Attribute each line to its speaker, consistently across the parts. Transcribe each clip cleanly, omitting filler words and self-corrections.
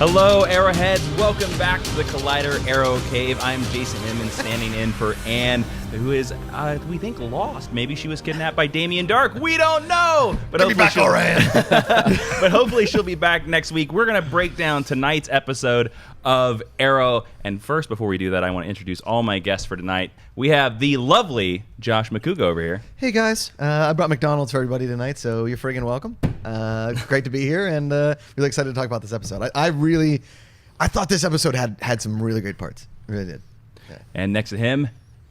Speaker 1: Hello, Arrowheads. Welcome back to the Collider Arrow Cave. I'm Jason Inman, standing in for Anne, who is, we think, lost. Maybe she was kidnapped by Damien Darhk. We don't know. But
Speaker 2: Get me back, Laurel.
Speaker 1: But hopefully she'll be back next week. We're going to break down tonight's episode of Arrow. And first, before we do that, I want to introduce all my guests for tonight. We have the lovely Josh Macuga over here.
Speaker 3: Hey, guys. I brought McDonald's for everybody tonight, so you're friggin' welcome. Great to be here, and really excited to talk about this episode. I thought this episode had some really great parts. It really did. Yeah.
Speaker 1: And next to him,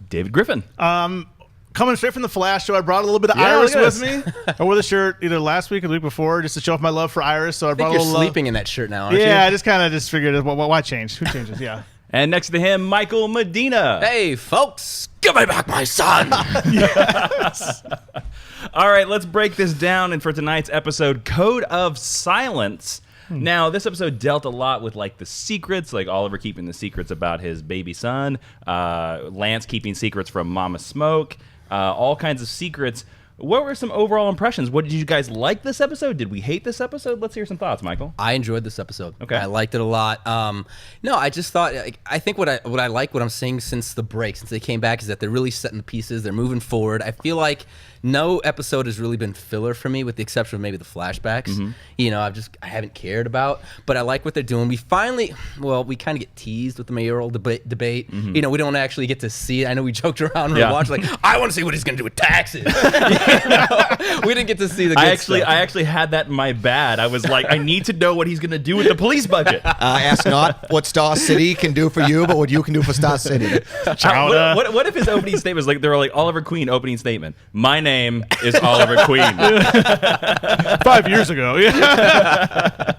Speaker 1: David Griffin.
Speaker 2: Coming straight from the Flash show, I brought a little bit of Iris with me. I wore the shirt either last week or the week before just to show off my love for Iris. So I brought a little.
Speaker 4: You're sleeping in that shirt now, aren't you?
Speaker 2: Yeah, I just figured, why change? Who changes? Yeah.
Speaker 1: And next to him, Michael Medina.
Speaker 4: Hey, folks, give me back my son.
Speaker 2: Yes.
Speaker 1: All right, let's break this down. And for tonight's episode, Code of Silence. Now, this episode dealt a lot with, like, the secrets, like Oliver keeping the secrets about his baby son, Lance keeping secrets from Mama Smoke, all kinds of secrets. What were some overall impressions? What did you guys like this episode? Did we hate this episode? Let's hear some thoughts, Michael.
Speaker 4: I enjoyed this episode.
Speaker 1: Okay.
Speaker 4: I liked it a lot. No, I just thought, I think what I'm seeing since the break, since they came back, is that they're really setting the pieces. They're moving forward. I feel like no episode has really been filler for me, with the exception of maybe the flashbacks.
Speaker 1: Mm-hmm.
Speaker 4: You know, I haven't cared about, but I like what they're doing. We kind of get teased with the mayoral debate.
Speaker 1: Mm-hmm.
Speaker 4: You know, we don't actually get to see it. I know we joked around when we watched, like, I want to see what he's going to do with taxes. You know? We didn't get to see the good stuff.
Speaker 1: I actually had that in my bad. I was like, I need to know what he's going to do with the police budget.
Speaker 3: Ask not what Star City can do for you, but what you can do for Star City.
Speaker 1: What if his opening statement was like, they were like, Oliver Queen opening statement. My name is Oliver Queen.
Speaker 2: 5 years ago. Yeah.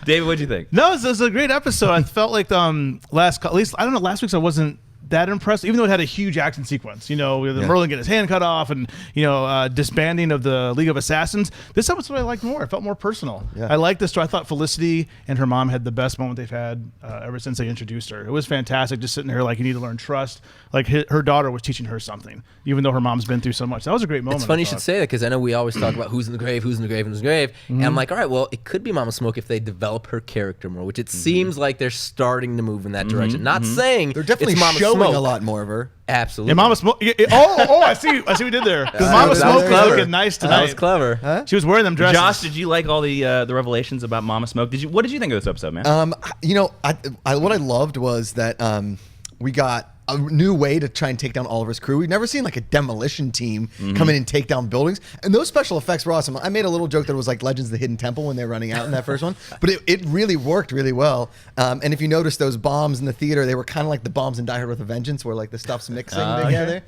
Speaker 1: David, what'd you think?
Speaker 2: No, it was a great episode. I felt like last week's I wasn't that impressed, even though it had a huge action sequence. You know, Merlin get his hand cut off, and disbanding of the League of Assassins. This episode I liked more. It felt more personal. Yeah. I liked this story. I thought Felicity and her mom had the best moment they've had ever since they introduced her. It was fantastic. Just sitting there, like, you need to learn trust. Like, her daughter was teaching her something, even though her mom's been through so much. That was a great moment.
Speaker 4: It's funny you should say that, because I know we always talk about who's in the grave, and I'm like, all right, well, it could be Mama Smoke if they develop her character more, which it seems like they're starting to move in that direction. Not saying
Speaker 3: They're definitely
Speaker 4: it's Mama
Speaker 3: showing
Speaker 4: Smoke.
Speaker 3: a lot more of her.
Speaker 4: Absolutely.
Speaker 2: Yeah, Mama Smoke. I see what we did there. Because Mama Smoke was looking nice tonight.
Speaker 4: That was clever.
Speaker 3: Huh?
Speaker 2: She was wearing them dresses.
Speaker 1: Josh, did you like all the revelations about Mama Smoke? What did you think of this episode, man?
Speaker 3: What I loved was that we got a new way to try and take down Oliver's crew. We've never seen like a demolition team come in and take down buildings, and those special effects were awesome. I made a little joke that it was like Legends of the Hidden Temple when they were running out in that first one, but it really worked really well. And if you notice those bombs in the theater, they were kind of like the bombs in Die Hard with a Vengeance, where like the stuff's mixing together.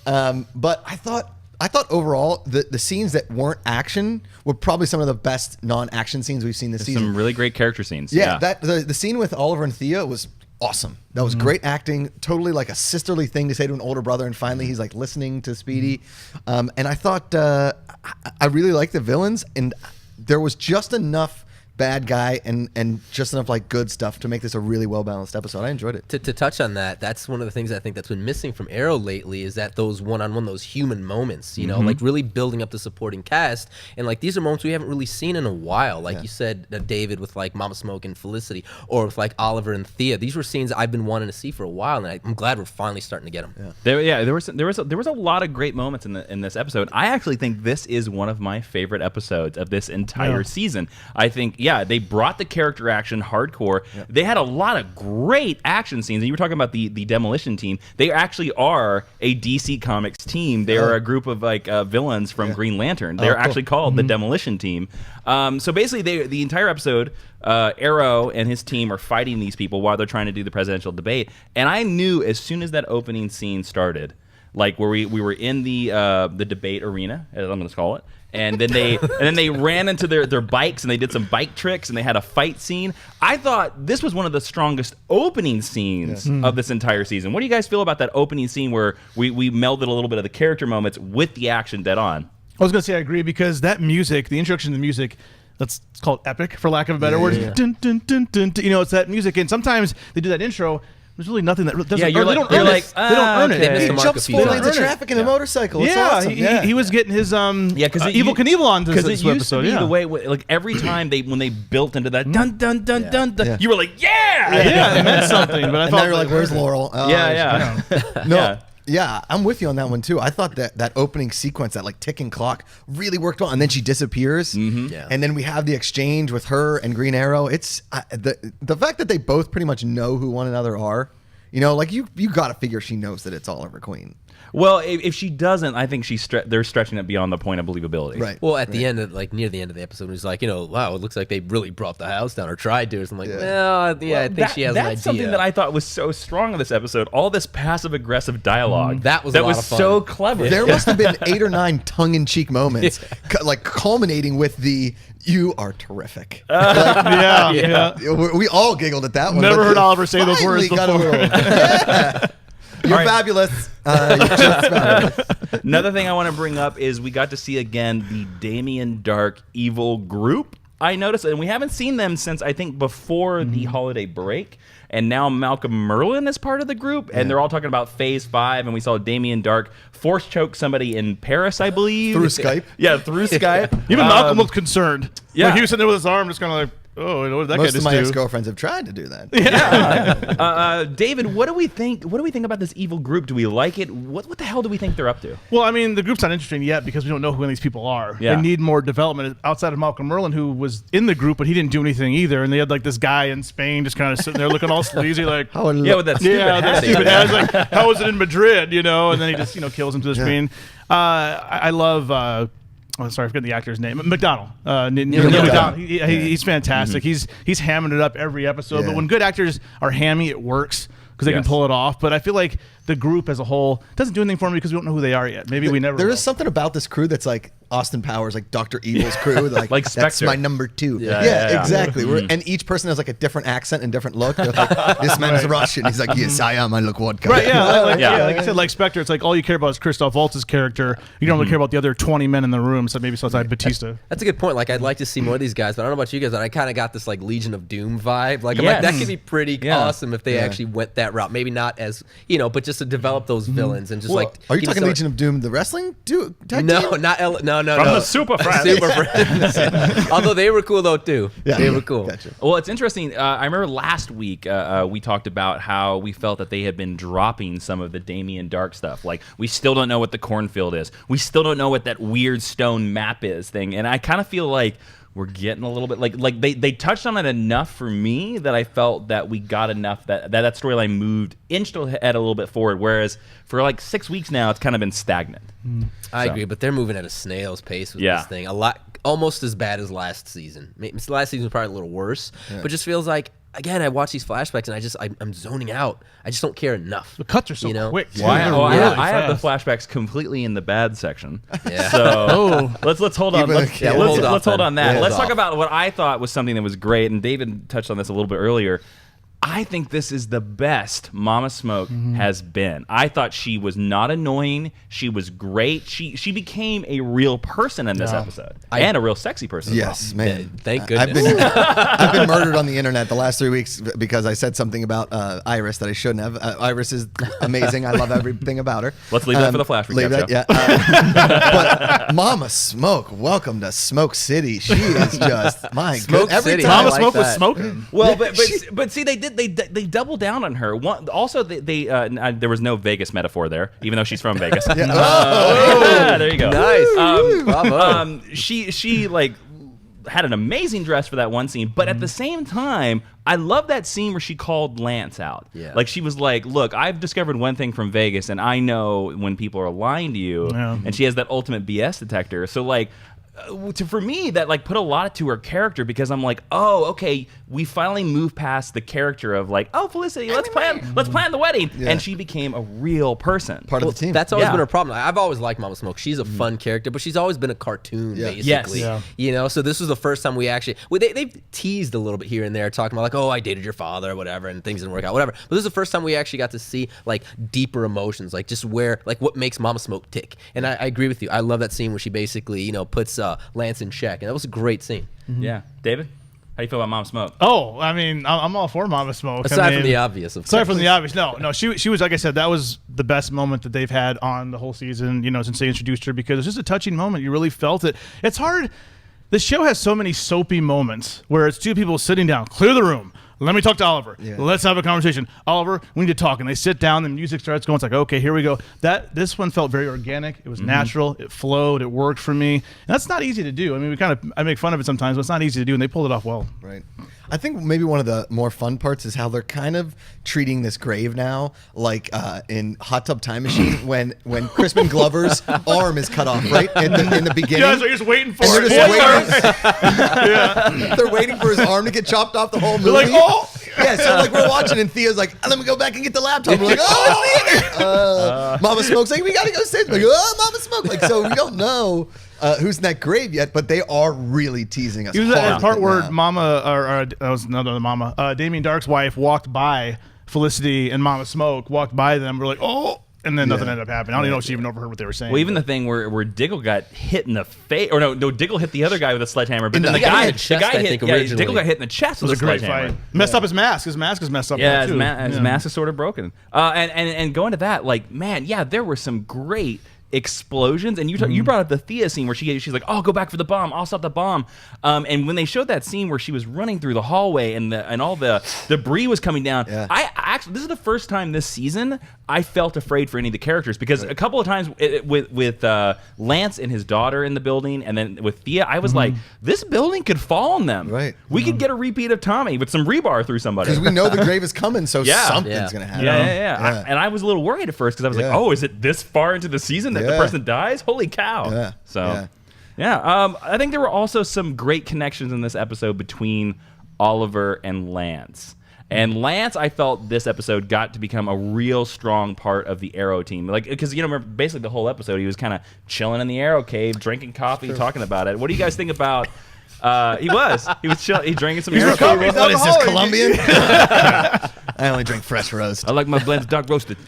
Speaker 3: But I thought overall the scenes that weren't action were probably some of the best non-action scenes we've seen this season.
Speaker 1: Some really great character scenes.
Speaker 3: Yeah. The scene with Oliver and Thea was awesome. That was great acting. Totally like a sisterly thing to say to an older brother, and finally he's like listening to Speedy. And I thought I really liked the villains, and there was just enough bad guy and just enough like good stuff to make this a really well balanced episode. I enjoyed it.
Speaker 4: To touch on that, that's one of the things I think that's been missing from Arrow lately, is that those one-on-one, those human moments, you know, like really building up the supporting cast. And like these are moments we haven't really seen in a while. Like you said, David, with like Mama Smoke and Felicity, or with like Oliver and Thea. These were scenes I've been wanting to see for a while, and I'm glad we're finally starting to get them.
Speaker 1: There was a lot of great moments in this episode. I actually think this is one of my favorite episodes of this entire season. I think they brought the character action hardcore. Yep. They had a lot of great action scenes. And you were talking about the demolition team. They actually are a DC Comics team. They are a group of like villains from Green Lantern. They're actually called the Demolition Team. So basically, the entire episode, Arrow and his team are fighting these people while they're trying to do the presidential debate. And I knew as soon as that opening scene started, like where we were in the debate arena, as I'm going to call it, and then they ran into their bikes and they did some bike tricks and they had a fight scene. I thought this was one of the strongest opening scenes of this entire season. What do you guys feel about that opening scene where we melded a little bit of the character moments with the action dead on?
Speaker 2: I was going to say I agree, because that music, the introduction to the music, let's call it epic for lack of a better word. Dun, dun, dun, dun, dun. You know, it's that music, and sometimes they do that intro There's really nothing that doesn't.
Speaker 1: Yeah, you're
Speaker 2: they
Speaker 1: like-
Speaker 2: don't earn
Speaker 1: you're
Speaker 2: it.
Speaker 1: like,
Speaker 2: They don't earn
Speaker 1: okay.
Speaker 2: it.
Speaker 4: They missed
Speaker 3: He
Speaker 4: the mark
Speaker 3: jumps
Speaker 4: a few
Speaker 3: 4
Speaker 4: times.
Speaker 3: lanes of traffic in a motorcycle. It's
Speaker 2: Yeah,
Speaker 3: awesome.
Speaker 2: he was getting his
Speaker 1: because
Speaker 2: Evil Knievel on this
Speaker 1: because it used
Speaker 2: episode.
Speaker 1: to be
Speaker 2: Yeah.
Speaker 1: the way like every time when they built into that dun dun dun dun dun,
Speaker 3: Yeah.
Speaker 1: you were like yeah
Speaker 2: Yeah, it meant something. But I
Speaker 3: And
Speaker 2: thought
Speaker 3: now you're like, where's Laurel? Oh,
Speaker 1: yeah.
Speaker 3: No.
Speaker 1: Yeah.
Speaker 3: Yeah, I'm with you on that one too. I thought that opening sequence, that like ticking clock, really worked well. And then she disappears,
Speaker 4: Yeah.
Speaker 3: and then we have the exchange with her and Green Arrow. It's the fact that they both pretty much know who one another are. You know, like you got to figure she knows that it's Oliver Queen.
Speaker 1: Well, if she doesn't, I think they're stretching it beyond the point of believability.
Speaker 3: Right.
Speaker 4: Well, at the end of near the end of the episode, it was like, wow, it looks like they really brought the house down or tried to. So I'm like, I think she has an idea.
Speaker 1: That's something that I thought was so strong in this episode. All this passive aggressive dialogue.
Speaker 4: That was a lot of fun.
Speaker 1: so clever.
Speaker 3: There must have been 8 or 9 tongue-in-cheek moments, like culminating with the "You are terrific."
Speaker 2: Yeah.
Speaker 3: We all giggled at that one.
Speaker 2: Never
Speaker 3: but
Speaker 2: heard
Speaker 3: it
Speaker 2: Oliver say those
Speaker 3: finally
Speaker 2: words
Speaker 3: got a
Speaker 2: before.
Speaker 3: little- Yeah. You're
Speaker 1: right.
Speaker 3: fabulous. You're just fabulous.
Speaker 1: Another thing I want to bring up is we got to see again the Damien Darhk evil group. I noticed, and we haven't seen them since I think before the holiday break. And now Malcolm Merlyn is part of the group, and they're all talking about Phase 5. And we saw Damien Darhk force choke somebody in Paris, I believe,
Speaker 3: Through Skype?
Speaker 1: Yeah, through Skype.
Speaker 2: Even Malcolm looked concerned.
Speaker 1: yeah.
Speaker 2: Like he was sitting there with his arm, just kind of like, oh, what did that guy
Speaker 3: Most of
Speaker 2: just
Speaker 3: my
Speaker 2: do?
Speaker 3: ex-girlfriends have tried to do that.
Speaker 1: David, what do we think? What do we think about this evil group? Do we like it? What the hell do we think they're up to?
Speaker 2: Well, I mean, the group's not interesting yet because we don't know who any of these people are.
Speaker 1: Yeah.
Speaker 2: They need more development outside of Malcolm Merlyn, who was in the group, but he didn't do anything either. And they had like this guy in Spain just kind of sitting there looking all sleazy, like,
Speaker 1: Yeah, with that stupid
Speaker 2: that
Speaker 1: hat.
Speaker 2: stupid hat. I was like, how was it in Madrid? You know, and then he just kills him to the screen. I love. Oh, sorry, I forget the actor's name. McDonald. Neil
Speaker 3: McDonald.
Speaker 2: He's fantastic. He's hamming it up every episode.
Speaker 3: Yeah.
Speaker 2: But when good actors are hammy, it works because they can
Speaker 1: Yes.
Speaker 2: pull it off. But I feel like the group as a whole doesn't do anything for me because we don't know who they are yet. Maybe we never.
Speaker 3: There
Speaker 2: will.
Speaker 3: is something about this crew that's like Austin Powers, like Dr. Evil's crew. Like,
Speaker 1: Like
Speaker 3: that's
Speaker 1: Spectre.
Speaker 3: my number 2.
Speaker 1: Yeah.
Speaker 3: Exactly. And each person has like a different accent and different look. They're like, this man is Russian. He's like, yes, I am. I look vodka.
Speaker 2: Right, yeah, like
Speaker 1: Yeah.
Speaker 2: I said, like Spectre, it's like all you care about is Christoph Waltz's character. You don't really care about the other 20 men in the room, so maybe outside Batista.
Speaker 4: That's a good point. Like, I'd like to see more of these guys, but I don't know about you guys, but I kind of got this like Legion of Doom vibe. Like, I'm like, that could be pretty awesome if they actually went that route. Maybe not as but just to develop those villains and just like.
Speaker 3: Are you talking
Speaker 4: so-
Speaker 3: Legion of Doom, the wrestling tag
Speaker 4: No,
Speaker 3: team?
Speaker 4: not no.
Speaker 1: From the Super Friends.
Speaker 4: Super Friends. Although they were cool though too.
Speaker 3: Yeah.
Speaker 4: They were cool.
Speaker 3: Gotcha.
Speaker 1: Well, it's interesting. I remember last week we talked about how we felt that they had been dropping some of the Damien Darhk stuff. Like, we still don't know what the cornfield is. We still don't know what that weird stone map is thing. And I kind of feel like we're getting a little bit like they touched on it enough for me that I felt that we got enough that storyline moved inched ahead a little bit forward. Whereas for like 6 weeks now, it's kind of been stagnant.
Speaker 4: I agree, but they're moving at a snail's pace with
Speaker 1: Yeah.
Speaker 4: this thing. A lot, almost as bad as last season. Maybe last season was probably a little worse, but just feels like. Again, I watch these flashbacks and I'm zoning out. I just don't care enough.
Speaker 2: The cuts are so quick. too.
Speaker 1: Well, I
Speaker 2: They're
Speaker 1: I
Speaker 2: really
Speaker 1: have the
Speaker 2: fast.
Speaker 1: flashbacks completely in the bad section.
Speaker 4: Yeah.
Speaker 1: So let's hold on.
Speaker 3: Keep it-
Speaker 1: Let's,
Speaker 3: yeah,
Speaker 4: we'll hold off
Speaker 1: let's hold
Speaker 4: then.
Speaker 1: on that.
Speaker 4: We'll
Speaker 1: Let's
Speaker 4: hold
Speaker 1: talk
Speaker 4: off.
Speaker 1: about what I thought was something that was great, and David touched on this a little bit earlier. I think this is the best Mama Smoke has been. I thought she was not annoying. She was great. She became a real person in this episode, and a real sexy person.
Speaker 3: Yes,
Speaker 1: as well.
Speaker 3: man.
Speaker 4: Yeah, thank
Speaker 3: I've
Speaker 4: goodness.
Speaker 3: I've been murdered on the internet the last 3 weeks because I said something about Iris that I shouldn't have. Iris is amazing. I love everything about her.
Speaker 1: Let's leave that for the Flash
Speaker 3: Leave
Speaker 1: recap
Speaker 3: that,
Speaker 1: show.
Speaker 3: yeah. But Mama Smoke, welcome to Smoke City. She is just my
Speaker 4: Smoke
Speaker 3: good. Every
Speaker 4: City.
Speaker 3: time
Speaker 2: Mama
Speaker 4: I like
Speaker 2: Smoke was
Speaker 4: that.
Speaker 2: smoking.
Speaker 1: Well, but see, they doubled down on her. Also, there was no Vegas metaphor there, even though she's from Vegas. There you go.
Speaker 4: Nice. Bravo.
Speaker 1: She like had an amazing dress for that one scene, but at the same time, I love that scene where she called Lance out.
Speaker 4: Yeah.
Speaker 1: Like, she was like, look, I've discovered one thing from Vegas, and I know when people are lying to you.
Speaker 2: Yeah.
Speaker 1: And she has that ultimate BS detector. So like, for me, that like put a lot to her character, because I'm like, oh, okay, we finally moved past the character of like, oh, Felicity, let's plan the wedding, and she became a real person.
Speaker 3: part of the team.
Speaker 4: That's always
Speaker 1: Yeah.
Speaker 4: been her problem. I've always liked Mama Smoke. She's a fun character, but she's always been a cartoon,
Speaker 3: Yeah.
Speaker 4: basically.
Speaker 1: Yes.
Speaker 2: Yeah.
Speaker 4: So this was the first time we actually... they've teased a little bit here and there, talking about like, oh, I dated your father or whatever, and things didn't work out, whatever. But this is the first time we actually got to see like deeper emotions, like just where, like what makes Mama Smoke tick. And I agree with you. I love that scene where she basically, puts Lance in check. And that was a great scene.
Speaker 1: Yeah, David. How do you feel about Mama Smoke?
Speaker 2: Oh, I mean, I'm all for Mama Smoke.
Speaker 4: Aside from the obvious, of course.
Speaker 2: Aside from the obvious, no, she was, like I said, that was the best moment that they've had on the whole season, since they introduced her, because it's just a touching moment. You really felt it. It's hard. The show has so many soapy moments where it's two people sitting down, clear the room. Let me talk to Oliver. Yeah. Let's have a conversation. Oliver, we need to talk. And they sit down, the music starts going. It's like, okay, here we go. This one felt very organic. It was natural. It flowed. It worked for me. And that's not easy to do. I mean, I make fun of it sometimes, but it's not easy to do, and they pulled it off well.
Speaker 3: Right. I think maybe one of the more fun parts is how they're kind of treating this grave now, like in Hot Tub Time Machine, when Crispin Glover's arm is cut off, right? In the beginning.
Speaker 2: Yeah, so you're just waiting for
Speaker 3: it.
Speaker 2: Yeah.
Speaker 3: They're waiting for his arm to get chopped off the whole movie.
Speaker 2: They're like, oh!
Speaker 3: Yeah, so like we're watching and Theo's like, let me go back and get the laptop. We're like, oh, it's Theo. Mama Smoke's like, we gotta go sit. Like, oh, Mama Smoke. Like, so we don't know who's in that grave yet, but they are really teasing us.
Speaker 2: He was at that part where that was another Mama. Damien Darhk's wife walked by Felicity and Mama Smoke walked by them. We're like, oh. And then nothing ended up happening. I don't even know if she even overheard what they were saying.
Speaker 1: Well, even the thing where Diggle got hit in the face, or no, Diggle hit the other guy with a sledgehammer, but then the guy hit, Diggle got hit in the chest with a sledgehammer.
Speaker 2: Fight. Messed up his mask. His mask is messed up.
Speaker 1: Yeah,
Speaker 2: too.
Speaker 1: His mask is sort of broken. And going to that, like, man, yeah, there were some great explosions, and you brought up the Thea scene where she's like, "Oh, go back for the bomb. I'll stop the bomb." And when they showed that scene where she was running through the hallway and all the debris was coming down, I actually, this is the first time this season I felt afraid for any of the characters, because a couple of times with Lance and his daughter in the building, and then with Thea, I was like, this building could fall on them.
Speaker 3: Right.
Speaker 1: We could get a repeat of Tommy with some rebar through somebody,
Speaker 3: because we know the grave is coming, so something's gonna happen.
Speaker 1: Yeah. And I was a little worried at first because I was like, oh, is it this far into the season that the person dies? Holy cow. I think there were also some great connections in this episode between Oliver and Lance. And Lance, I felt this episode got to become a real strong part of the Arrow team. Like, because, remember, basically the whole episode, he was kind of chilling in the Arrow cave, drinking coffee, talking about it. What do you guys think about... He was chill. He drank some Arrow coffee.
Speaker 3: What is this, Colombian? I only drink fresh roast.
Speaker 1: I like my blends dark roasted.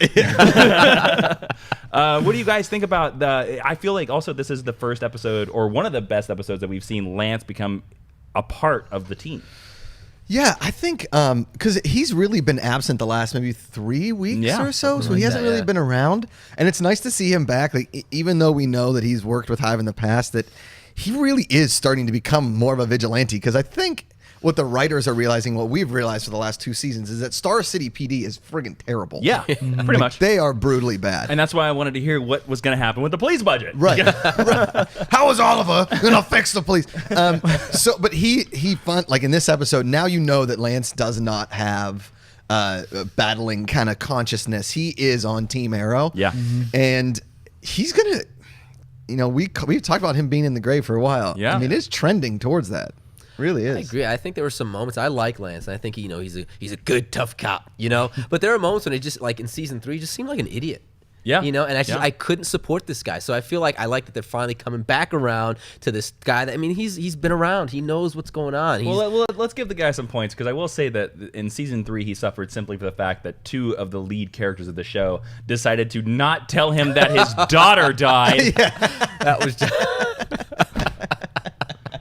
Speaker 1: What do you guys think about I feel like also this is the first episode, or one of the best episodes, that we've seen Lance become a part of the team.
Speaker 3: Yeah, I think because he's really been absent the last maybe 3 weeks or so he hasn't really been around, and it's nice to see him back. Like, even though we know that he's worked with Hive in the past, that he really is starting to become more of a vigilante. Because I think what the writers are realizing, what we've realized for the last 2 seasons, is that Star City PD is friggin' terrible.
Speaker 1: Yeah, pretty much.
Speaker 3: They are brutally bad.
Speaker 1: And that's why I wanted to hear what was going to happen with the police budget.
Speaker 3: Right. Right. How is Oliver going to fix the police? But he like in this episode, now you know that Lance does not have battling kind of consciousness. He is on Team Arrow.
Speaker 1: Yeah.
Speaker 3: And he's going to, we've talked about him being in the grave for a while.
Speaker 1: Yeah.
Speaker 3: I mean, it's trending towards that. Really is.
Speaker 4: I agree. I think there were some moments. I like Lance. And I think he's a good tough cop. But there are moments when it just, like in season 3, he just seemed like an idiot.
Speaker 1: Yeah.
Speaker 4: And I couldn't support this guy. So I feel like I like that they're finally coming back around to this guy. He's been around. He knows what's going on.
Speaker 1: Well, let's give the guy some points, because I will say that in season 3 he suffered simply for the fact that 2 of the lead characters of the show decided to not tell him that his daughter died.
Speaker 4: That was just...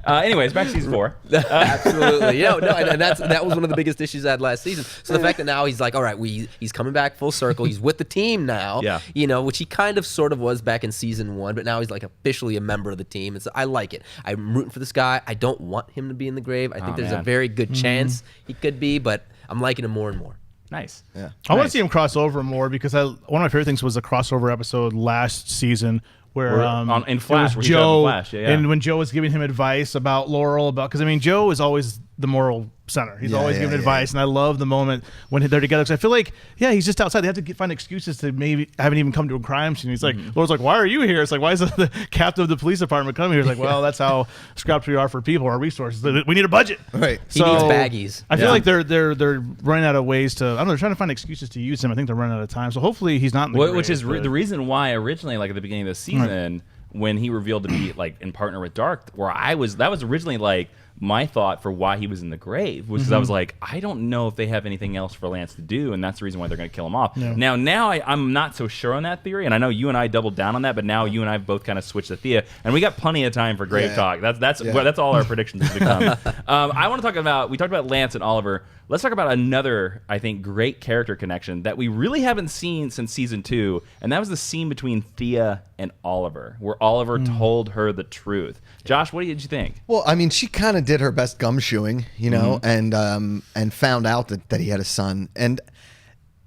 Speaker 1: Anyways, back to season 4.
Speaker 4: Absolutely. And that was one of the biggest issues I had last season. So the fact that now he's like, all right, he's coming back full circle. He's with the team now.
Speaker 1: Yeah.
Speaker 4: Which he kind of sort of was back in season 1, but now he's like officially a member of the team. And so I like it. I'm rooting for this guy. I don't want him to be in the grave. I think there's a very good chance he could be, but I'm liking him more and more.
Speaker 1: Nice.
Speaker 3: Yeah.
Speaker 2: I want to see him cross over more, because one of my favorite things was a crossover episode last season where
Speaker 1: in Flash, where
Speaker 2: Joe,
Speaker 1: Flash. Yeah.
Speaker 2: And when Joe was giving him advice about Laurel, because Joe is always the moral center. He's always giving advice, and I love the moment when they're together, because I feel like he's just outside. They have to find excuses to maybe haven't even come to a crime scene. He's like, Laurel's like, why are you here? It's like, why is the captain of the police department coming here? He's like, well, that's how scrapped we are for people, our resources. We need a budget.
Speaker 3: Right.
Speaker 4: He needs baggies.
Speaker 2: I feel like they're running out of ways to. I don't know. They're trying to find excuses to use him. I think they're running out of time. So hopefully he's not in the grave,
Speaker 1: which is the reason why originally, like at the beginning of the season, when he revealed to be like in partner with Darkh, where that was originally like, my thought for why he was in the grave was because I was like, I don't know if they have anything else for Lance to do, and that's the reason why they're going to kill him off. Now I'm not so sure on that theory, and I know you and I doubled down on that, but now you and I have both kind of switched to Thea, and we got plenty of time for grave talk. That's all our predictions have become. I want to talk about, we talked about Lance and Oliver. Let's talk about another, I think, great character connection that we really haven't seen since season 2, and that was the scene between Thea and Oliver, where Oliver told her the truth. Josh, what did you think?
Speaker 3: Well, I mean, she kind of did her best gumshoeing, and found out that he had a son. And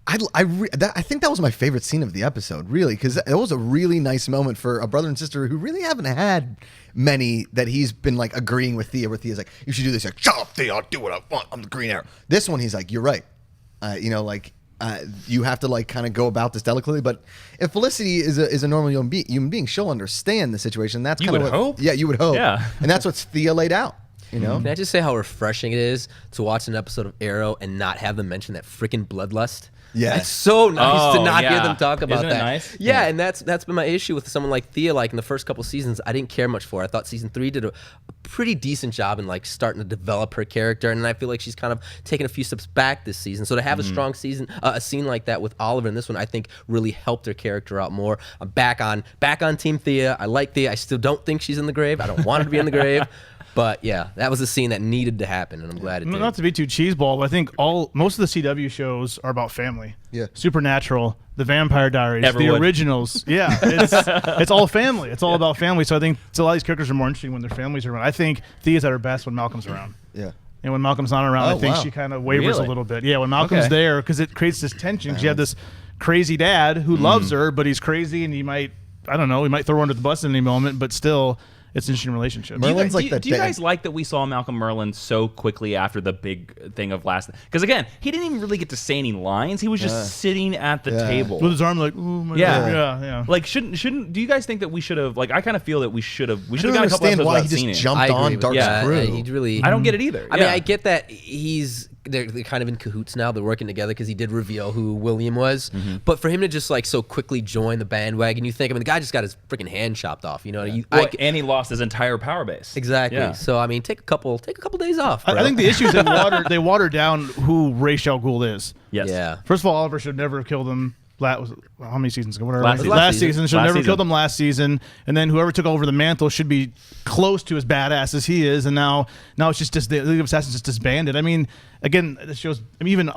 Speaker 3: I think that was my favorite scene of the episode, really, because it was a really nice moment for a brother and sister who really haven't had many that he's been like agreeing with Thea, where Thea's like, you should do this. Like, shut up, Thea, I'll do what I want. I'm the Green Arrow. This one, he's like, you're right. You have to like kind of go about this delicately. But if Felicity is a normal human being, she'll understand the situation. That's kind of what,
Speaker 1: hope.
Speaker 3: Yeah, you would hope.
Speaker 1: Yeah.
Speaker 3: And that's what Thea laid out. You know?
Speaker 4: Can I just say how refreshing it is to watch an episode of Arrow and not have them mention that freaking bloodlust?
Speaker 3: Yeah.
Speaker 4: It's so nice to not hear
Speaker 1: yeah.
Speaker 4: them talk about
Speaker 1: Isn't it
Speaker 4: that.
Speaker 1: nice?
Speaker 4: Yeah, and that's been my issue with someone like Thea. Like in the first couple seasons, I didn't care much for her. I thought season 3 did a pretty decent job in like starting to develop her character, and I feel like she's kind of taken a few steps back this season. So to have a strong season, a scene like that with Oliver in this one, I think really helped her character out more. I'm back on Team Thea. I like Thea. I still don't think she's in the grave. I don't want her to be in the grave. But yeah, that was a scene that needed to happen, and I'm glad it did.
Speaker 2: Not to be too cheeseball, but I think most of the CW shows are about family.
Speaker 3: Yeah.
Speaker 2: Supernatural, The Vampire Diaries, the
Speaker 1: Everwood.
Speaker 2: originals. Yeah, it's all family. It's all about family. So I think a lot of these characters are more interesting when their families are around. I think Thea's at her best when Malcolm's around.
Speaker 3: Yeah.
Speaker 2: And when Malcolm's not around,
Speaker 3: Oh,
Speaker 2: I think
Speaker 3: wow.
Speaker 2: she kind of wavers
Speaker 1: Really?
Speaker 2: a little bit. Yeah, when Malcolm's
Speaker 1: Okay.
Speaker 2: there, because it creates this tension. 'Cause you have this crazy dad who loves her, but he's crazy, and he might throw her under the bus at any moment, but still, it's an interesting relationship.
Speaker 3: Merlin's
Speaker 1: Do
Speaker 3: like the
Speaker 1: you guys like that we saw Malcolm Merlin so quickly after the big thing of last? Because again, he didn't even really get to say any lines. He was just sitting at the table
Speaker 2: With his arm like, ooh, my
Speaker 1: Yeah.
Speaker 2: God. Yeah.
Speaker 1: Like, shouldn't? Do you guys think that we should have? Like, I kind of feel that we should have. We
Speaker 3: I
Speaker 1: should
Speaker 3: don't
Speaker 1: have got a couple
Speaker 3: understand
Speaker 1: episodes
Speaker 3: why
Speaker 1: without
Speaker 3: he just
Speaker 1: seeing it.
Speaker 3: jumped
Speaker 4: I agree
Speaker 3: on
Speaker 4: with
Speaker 3: Dark's
Speaker 4: yeah,
Speaker 3: crew.
Speaker 4: he really.
Speaker 1: I don't get it either.
Speaker 4: I mean,
Speaker 1: Yeah.
Speaker 4: I get that they're kind of in cahoots now. They're working together because he did reveal who William was. But for him to just like so quickly join the bandwagon, you think, I mean, the guy just got his freaking hand chopped off. You know,
Speaker 1: Well, and he lost his entire power base.
Speaker 4: exactly.
Speaker 1: Yeah.
Speaker 4: So I mean, take a couple days off. Bro.
Speaker 2: I think the issue is they water down who Ra's al Ghul is.
Speaker 1: Yes.
Speaker 4: Yeah.
Speaker 2: First of all, Oliver should never have killed him. How many seasons ago? Whatever.
Speaker 1: Last season.
Speaker 2: season. Should
Speaker 1: Last
Speaker 2: have never
Speaker 1: season.
Speaker 2: killed him last season. And then whoever took over the mantle should be close to as badass as he is. And now it's just the League of Assassins just disbanded. I mean, again, this shows. I mean, even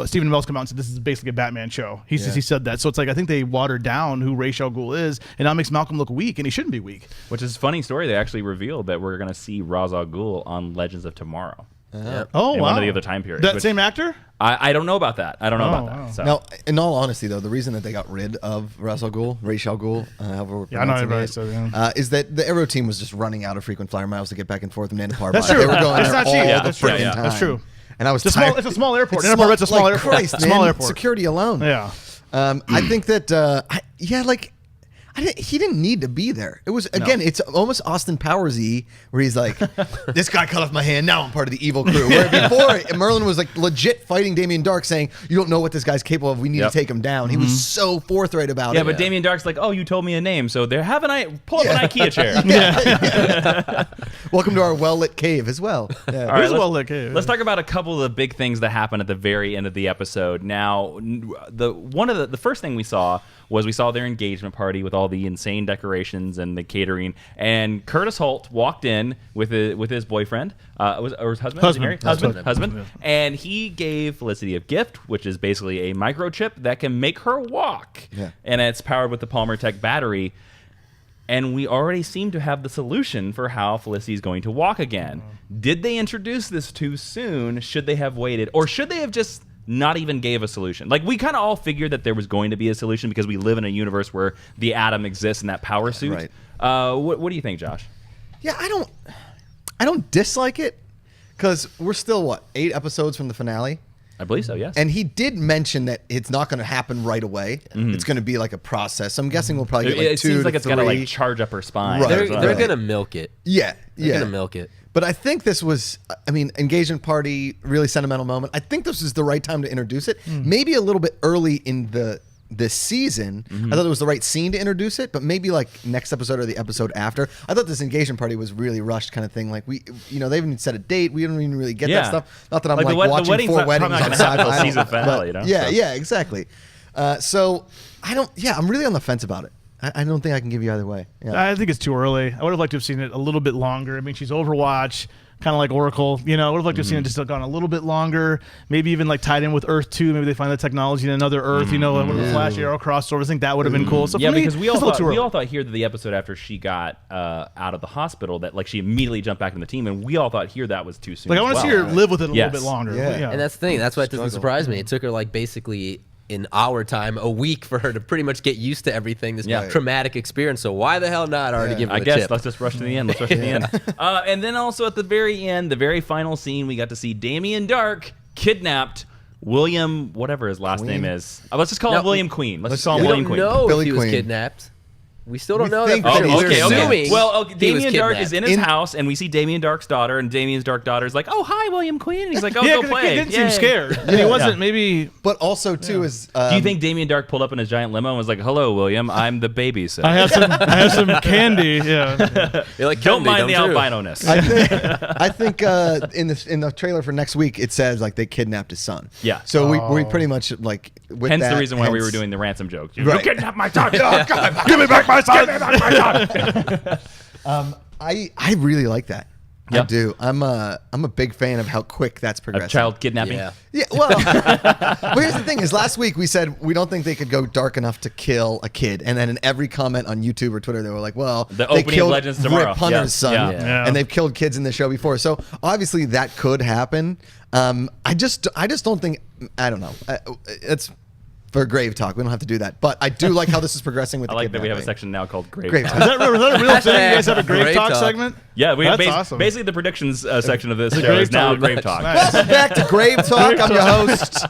Speaker 2: Stephen Amell's come out and said this is basically a Batman show. He said that. So it's like I think they watered down who Ra's al Ghul is, and now it makes Malcolm look weak, and he shouldn't be weak.
Speaker 1: Which is a funny story. They actually revealed that we're going to see Ra's al Ghul on Legends of Tomorrow.
Speaker 2: Oh,
Speaker 1: in
Speaker 2: wow.
Speaker 1: one of the other time periods.
Speaker 2: That
Speaker 1: which-
Speaker 2: same actor?
Speaker 1: I don't know about that. I don't know about
Speaker 2: wow.
Speaker 1: that. So.
Speaker 3: Now, in all honesty, though, the reason that they got rid of Ra's al Ghul, however we're
Speaker 2: Yeah, I know
Speaker 3: pronouncing
Speaker 2: everybody
Speaker 3: it,
Speaker 2: said, yeah.
Speaker 3: is that the Arrow team was just running out of frequent flyer miles to get back and forth from Nanda Parbat.
Speaker 2: That's true.
Speaker 3: They were going
Speaker 2: It's
Speaker 3: there
Speaker 2: not cheap.
Speaker 3: all
Speaker 2: Yeah,
Speaker 3: the
Speaker 2: that's true.
Speaker 3: freaking
Speaker 1: Yeah.
Speaker 3: time.
Speaker 2: That's true.
Speaker 3: And I was
Speaker 2: It's
Speaker 3: tired.
Speaker 2: a small airport.
Speaker 3: It's
Speaker 2: Nanda Parbat's a small
Speaker 3: like,
Speaker 2: airport.
Speaker 3: Christ,
Speaker 2: Small
Speaker 3: man,
Speaker 2: airport.
Speaker 3: security alone.
Speaker 2: Yeah.
Speaker 3: I think that, he didn't need to be there. It was, again, it's almost Austin Powers-y, where he's like, this guy cut off my hand, now I'm part of the evil crew. Where before, Merlin was like legit fighting Damien Darhk, saying, you don't know what this guy's capable of, we need to take him down. He was so forthright about it.
Speaker 1: Yeah, but Damien Dark's like, oh, you told me a name, so there have pull up an IKEA chair.
Speaker 3: Welcome to our well-lit cave as well. Yeah.
Speaker 1: All right,
Speaker 2: Here's a well-lit cave.
Speaker 1: let's talk about a couple of the big things that happened at the very end of the episode. Now, the first thing we saw their engagement party with all the insane decorations and the catering, and Curtis Holt walked in with his boyfriend, or his husband, Was he married? Husband, and he gave Felicity a gift, which is basically a microchip that can make her walk, and it's powered with the Palmer Tech battery. And we already seem to have the solution for how Felicity is going to walk again. Did they introduce this too soon? Should they have waited? Or should they have just not even gave a solution? Like, we kind of all figured that there was going to be a solution because we live in a universe where the Atom exists in that power suit.
Speaker 3: Right.
Speaker 1: What do you think, Josh?
Speaker 3: Yeah, I don't dislike it, because we're still, 8 episodes from the finale?
Speaker 1: I believe so, yes.
Speaker 3: And he did mention that it's not going to happen right away. It's going to be like a process. So I'm guessing we'll probably get like
Speaker 1: it
Speaker 3: 2
Speaker 1: seems
Speaker 3: to
Speaker 1: like it's got to
Speaker 3: 3.
Speaker 1: like charge up her spine.
Speaker 3: Right.
Speaker 4: they're gonna milk it.
Speaker 3: Yeah,
Speaker 4: They're gonna milk it.
Speaker 3: But I think this was, engagement party, really sentimental moment. I think this is the right time to introduce it. Maybe a little bit early in the this season. I thought it was the right scene to introduce it, but maybe like next episode or the episode after. I thought this engagement party was really rushed kind of thing. Like they haven't even set a date. We don't even really get that stuff. Not that I'm like watching 4 weddings on Sci-Fi.
Speaker 1: Season finale, you know?
Speaker 3: Yeah, exactly. So I'm really on the fence about it. I don't think I can give you either way. Yeah.
Speaker 2: I think it's too early. I would have liked to have seen it a little bit longer. I mean, she's Overwatch, kind of like Oracle. I would have liked to have seen it just gone a little bit longer. Maybe even like tied in with Earth 2. Maybe they find the technology in another Earth. And with the Flash Arrow crossover. I think that would have been cool. So for me,
Speaker 1: because we all thought here that the episode after she got out of the hospital that like she immediately jumped back in the team, and we all thought here that was too soon.
Speaker 2: Like I want to see her live with it a little bit longer.
Speaker 3: Yeah.
Speaker 4: And that's the thing. That's why it doesn't surprise me. It took her like basically in our time a week for her to pretty much get used to everything, this traumatic experience. So why the hell not already give her the chip?
Speaker 1: Let's just rush to the end. Let's rush to the end. And then also at the very end, the very final scene, we got to see Damien Darhk kidnapped William, whatever his last name is. Let's just call him William Queen. Let's just call him William Queen.
Speaker 4: We don't know
Speaker 3: Billy
Speaker 4: if he was
Speaker 3: Queen.
Speaker 4: kidnapped. We still don't know
Speaker 3: think
Speaker 4: that.
Speaker 3: that
Speaker 4: We're assuming
Speaker 1: Well,
Speaker 4: he was
Speaker 1: Damien Darhk
Speaker 4: kidnapped.
Speaker 1: is in his house, and we see Damien Dark's daughter, and Damien Dark's daughter is like, "Oh, hi, William Queen," and he's like, "Oh,
Speaker 2: Yeah,
Speaker 1: go
Speaker 2: because the
Speaker 1: play."
Speaker 2: kid didn't seem scared. And he wasn't maybe.
Speaker 3: But also too is
Speaker 1: Do you think Damien Darhk pulled up in his giant limo and was like, "Hello, William, I'm the babysitter.
Speaker 2: I have some candy. Yeah.
Speaker 4: You're like,
Speaker 1: Don't mind the
Speaker 4: you?
Speaker 1: albino-ness."
Speaker 3: I think in the trailer for next week it says like they kidnapped his son.
Speaker 1: Yeah.
Speaker 3: So we pretty much like with
Speaker 1: Hence
Speaker 3: that,
Speaker 1: the reason why we were doing the ransom joke. You
Speaker 3: Right.
Speaker 1: kidnapped my son. Give me back my son. Give me back my son.
Speaker 3: I really like that.
Speaker 1: Yeah.
Speaker 3: I do. I'm a big fan of how quick that's progressing.
Speaker 1: Child kidnapping.
Speaker 4: Yeah.
Speaker 3: Yeah, well, but here's the thing: is last week we said we don't think they could go dark enough to kill a kid, and then in every comment on YouTube or Twitter, they were like, "Well,
Speaker 1: The
Speaker 3: they
Speaker 1: opening of
Speaker 3: killed
Speaker 1: Legends tomorrow."
Speaker 3: Rip Hunter's
Speaker 1: Yeah.
Speaker 3: son,
Speaker 2: Yeah.
Speaker 3: and they've killed kids in the show before." So obviously that could happen. I just don't think. I don't know. It's for grave talk. We don't have to do that, but I do like how this is progressing with.
Speaker 1: I
Speaker 3: the
Speaker 1: like that we have a
Speaker 3: kidnapping.
Speaker 1: section now called Grave
Speaker 3: Grave
Speaker 1: Talk.
Speaker 3: Talk.
Speaker 2: Is that a real thing? You guys have a grave
Speaker 4: Grave
Speaker 2: talk
Speaker 4: talk.
Speaker 2: segment?
Speaker 1: Yeah, we
Speaker 2: That's awesome.
Speaker 1: basically the predictions section of this show
Speaker 2: Grave
Speaker 1: is now
Speaker 2: Talk.
Speaker 1: Grave Talk.
Speaker 2: Nice.
Speaker 3: Welcome back to Grave Talk. I'm your host.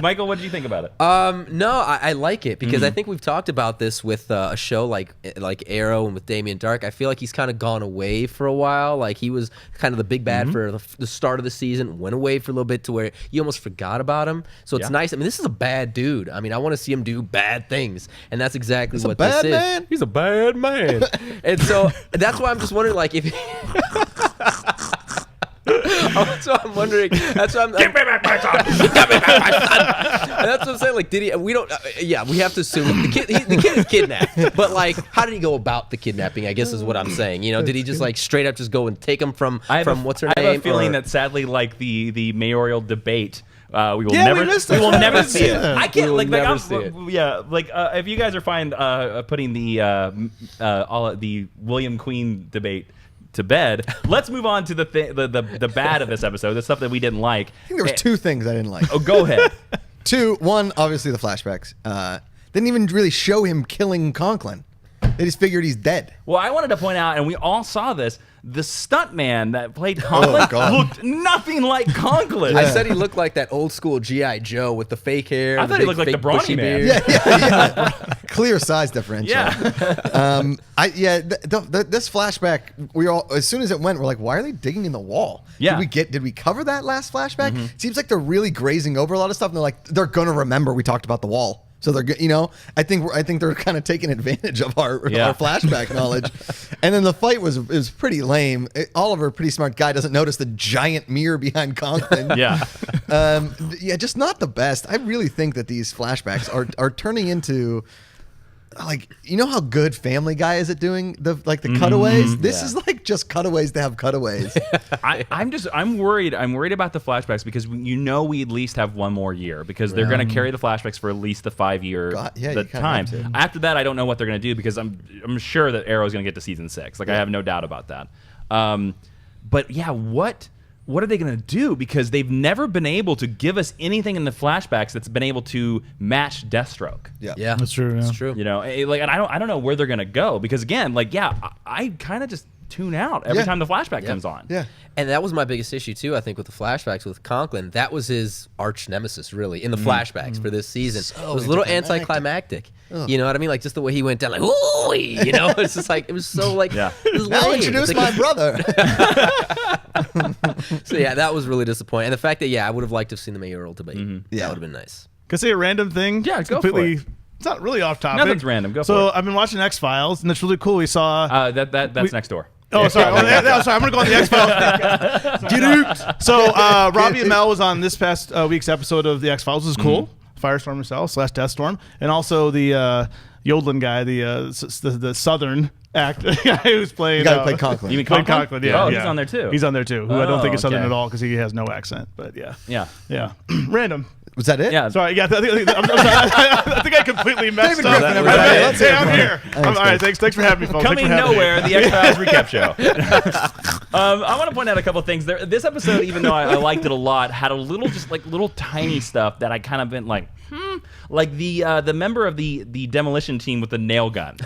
Speaker 1: Michael, what did you think about it?
Speaker 4: No, I like it because I think we've talked about this with a show like Arrow and with Damien Darhk. I feel like he's kind of gone away for a while. Like he was kind of the big bad for the start of the season, went away for a little bit to where you almost forgot about him. So it's nice. I mean, this is a bad dude. I mean, I want to see him do bad things, and that's exactly what
Speaker 3: bad
Speaker 4: this
Speaker 3: man.
Speaker 4: is. He's a bad man, and so that's why I'm just wondering, like, if. That's what I'm wondering. That's what I'm.
Speaker 1: Give me back my son.
Speaker 4: Give me back my son. And that's what I'm saying. Like, did he? We don't. Yeah, we have to assume the kid. The kid is kidnapped. But like, how did he go about the kidnapping? I guess is what I'm saying. Did he just like straight up just go and take him from what's her name?
Speaker 1: I have a feeling that sadly, like the mayoral debate. We will
Speaker 2: Yeah,
Speaker 1: never.
Speaker 2: we missed
Speaker 1: We
Speaker 2: it.
Speaker 1: will
Speaker 2: I
Speaker 1: never
Speaker 2: didn't
Speaker 1: see
Speaker 2: see
Speaker 1: it.
Speaker 2: that.
Speaker 1: I can't
Speaker 4: We
Speaker 1: like.
Speaker 4: will never
Speaker 1: I'm,
Speaker 4: see it.
Speaker 1: Yeah, like if you guys are fine putting the William Queen debate to bed, let's move on to the bad of this episode. The stuff that we didn't like.
Speaker 3: I think there was 2 things I didn't like.
Speaker 1: Oh, go ahead.
Speaker 3: 2, 1, obviously the flashbacks. Didn't even really show him killing Conklin. They just figured he's dead.
Speaker 1: Well, I wanted to point out, and we all saw this. The stuntman that played Conklin
Speaker 3: God.
Speaker 1: looked nothing like Conklin.
Speaker 4: I said he looked like that old school GI Joe with the fake hair.
Speaker 1: I
Speaker 4: and
Speaker 1: thought
Speaker 4: the
Speaker 1: he
Speaker 4: big,
Speaker 1: looked like the
Speaker 4: fake
Speaker 1: Brawny
Speaker 4: bushy
Speaker 1: Man.
Speaker 4: beard.
Speaker 3: Yeah. Clear size differential.
Speaker 1: Yeah.
Speaker 3: This flashback, we all as soon as it went, we're like, why are they digging in the wall?
Speaker 1: Yeah.
Speaker 3: Did we cover that last flashback? It seems like they're really grazing over a lot of stuff, and they're gonna remember we talked about the wall. So they're, I think they're kind of taking advantage of our flashback knowledge. And then the fight was pretty lame. Oliver, pretty smart guy, doesn't notice the giant mirror behind Conklin.
Speaker 1: Yeah.
Speaker 3: Just not the best. I really think that these flashbacks are turning into, like, how good Family Guy is at doing the cutaways. This is like just cutaways to have cutaways.
Speaker 1: I'm worried. I'm worried about the flashbacks because we at least have one more year because they're going to carry the flashbacks for at least the 5-year time. After that, I don't know what they're going to do because I'm sure that Arrow's going to get to season 6. Like I have no doubt about that. But yeah, what are they going to do? Because they've never been able to give us anything in the flashbacks that's been able to match Deathstroke.
Speaker 4: Yeah,
Speaker 2: That's true.
Speaker 4: That's
Speaker 2: Yeah.
Speaker 4: true.
Speaker 1: And I don't know where they're going to go because again, I kind of just tune out every time the flashback comes on.
Speaker 3: Yeah.
Speaker 4: And that was my biggest issue too. I think with the flashbacks with Conklin, that was his arch nemesis really in the flashbacks for this season.
Speaker 3: So
Speaker 4: it was a little
Speaker 3: anticlimactic.
Speaker 4: anticlimactic. You know what I mean? Like just the way he went down, like ooh, it's just like it was so like.
Speaker 1: Yeah.
Speaker 4: It was
Speaker 3: Now
Speaker 4: lame.
Speaker 3: introduce
Speaker 4: It's like-
Speaker 3: my brother.
Speaker 4: So yeah, that was really disappointing. And the fact that I would have liked to have seen the mayoral debate.
Speaker 3: Yeah.
Speaker 4: That would have been nice.
Speaker 2: Can I say a random thing?
Speaker 1: Yeah,
Speaker 2: It's
Speaker 1: go for
Speaker 2: completely not really off topic.
Speaker 1: Nothing's random. Go for
Speaker 2: So
Speaker 1: it.
Speaker 2: I've been watching X-Files, and it's really cool. We saw
Speaker 1: That's next door.
Speaker 2: Oh, sorry. Sorry. I'm going to go on the X-Files. So Robbie Amell was on this past week's episode of the X-Files. This is cool. Firestorm himself / Deathstorm. And also the yodeling guy, the Southern actor who's playing.
Speaker 3: You got to play Conklin.
Speaker 1: You mean
Speaker 2: Conklin?
Speaker 1: Conklin?
Speaker 2: Yeah,
Speaker 1: Oh,
Speaker 2: yeah.
Speaker 1: he's on there too.
Speaker 2: He's on there too. Who I don't think is Southern
Speaker 1: okay.
Speaker 2: at all because he has no accent. But yeah.
Speaker 1: Yeah.
Speaker 2: Random.
Speaker 3: Was that it?
Speaker 2: Sorry, I'm sorry. I think I completely messed
Speaker 3: David
Speaker 2: up.
Speaker 3: Griffin, everybody. Let's hear it
Speaker 2: I'm
Speaker 3: for
Speaker 2: here.
Speaker 3: him.
Speaker 2: All right, thanks for having me, folks.
Speaker 1: Coming
Speaker 2: Thanks for having
Speaker 1: nowhere,
Speaker 2: me.
Speaker 1: the X-Files recap show. I want to point out a couple things. This episode, even though I liked it a lot, had a little little tiny stuff that I kind of been like, like the member of the demolition team with the nail gun.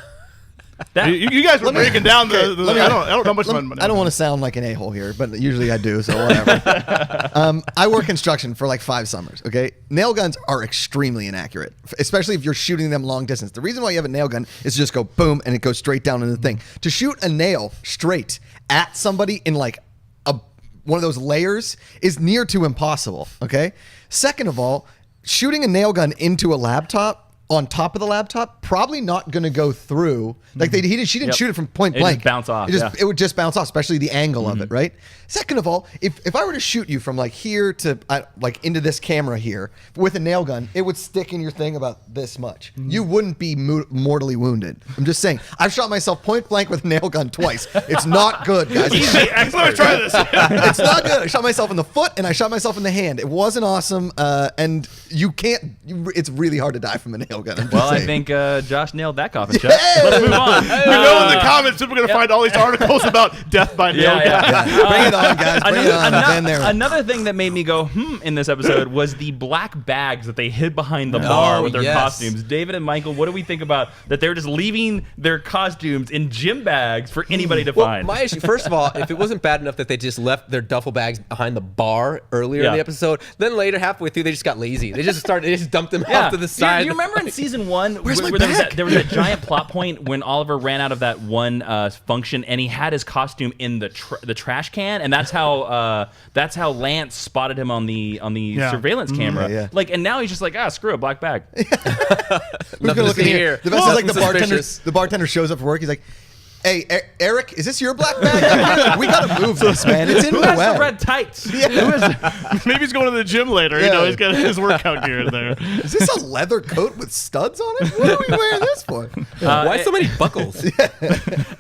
Speaker 2: You guys were breaking down the. I don't know much fun.
Speaker 3: I don't want to sound like an a-hole here, but usually I do, so whatever. I work construction for like 5 summers, okay? Nail guns are extremely inaccurate, especially if you're shooting them long distance. The reason why you have a nail gun is to just go boom and it goes straight down in the thing. To shoot a nail straight at somebody in like one of those layers is near to impossible, okay? Second of all, shooting a nail gun into a laptop on top of the laptop, probably not going to go through. Like she didn't shoot it from point blank.
Speaker 1: Just bounce off.
Speaker 3: It would just bounce off, especially the angle of it, right? Second of all, if I were to shoot you from like here to like into this camera here with a nail gun, it would stick in your thing about this much. You wouldn't be mortally wounded. I'm just saying. I've shot myself point blank with a nail gun twice. It's not good, guys.
Speaker 2: Let me try this.
Speaker 3: It's not good. I shot myself in the foot and I shot myself in the hand. It wasn't awesome, and you can't. It's really hard to die from a nail gun.
Speaker 1: Well, I think Josh nailed that coffin shut. Let's move on.
Speaker 2: We know in the comments people are going to find all these articles about death by nail gun.
Speaker 3: Bring it on, guys. Bring it on. I've been there.
Speaker 1: Another thing that made me go in this episode was the black bags that they hid behind the bar with their costumes. David and Michael, what do we think about that? They're just leaving their costumes in gym bags for anybody to find.
Speaker 4: My issue, first of all, if it wasn't bad enough that they just left their duffel bags behind the bar earlier in the episode, then later halfway through they just got lazy. They just dumped them off to the side.
Speaker 1: Do you remember in season 1 where
Speaker 3: my
Speaker 1: there was that giant plot point when Oliver ran out of that one function and he had his costume in the trash can, and that's how Lance spotted him on the surveillance camera.
Speaker 3: Yeah.
Speaker 1: Like, and now he's just like, screw it, black bag.
Speaker 3: Who's gonna look in here? The best is like the bartender shows up for work. He's like, "Hey, Eric, is this your black bag? We gotta move this, man. It's in
Speaker 1: Who
Speaker 3: the
Speaker 1: has
Speaker 3: way."
Speaker 1: the red tights?
Speaker 2: Maybe he's going to the gym later.
Speaker 3: Yeah.
Speaker 2: He's got his workout gear in there.
Speaker 3: Is this a leather coat with studs on it? What are we wearing this for?
Speaker 4: Why so many buckles?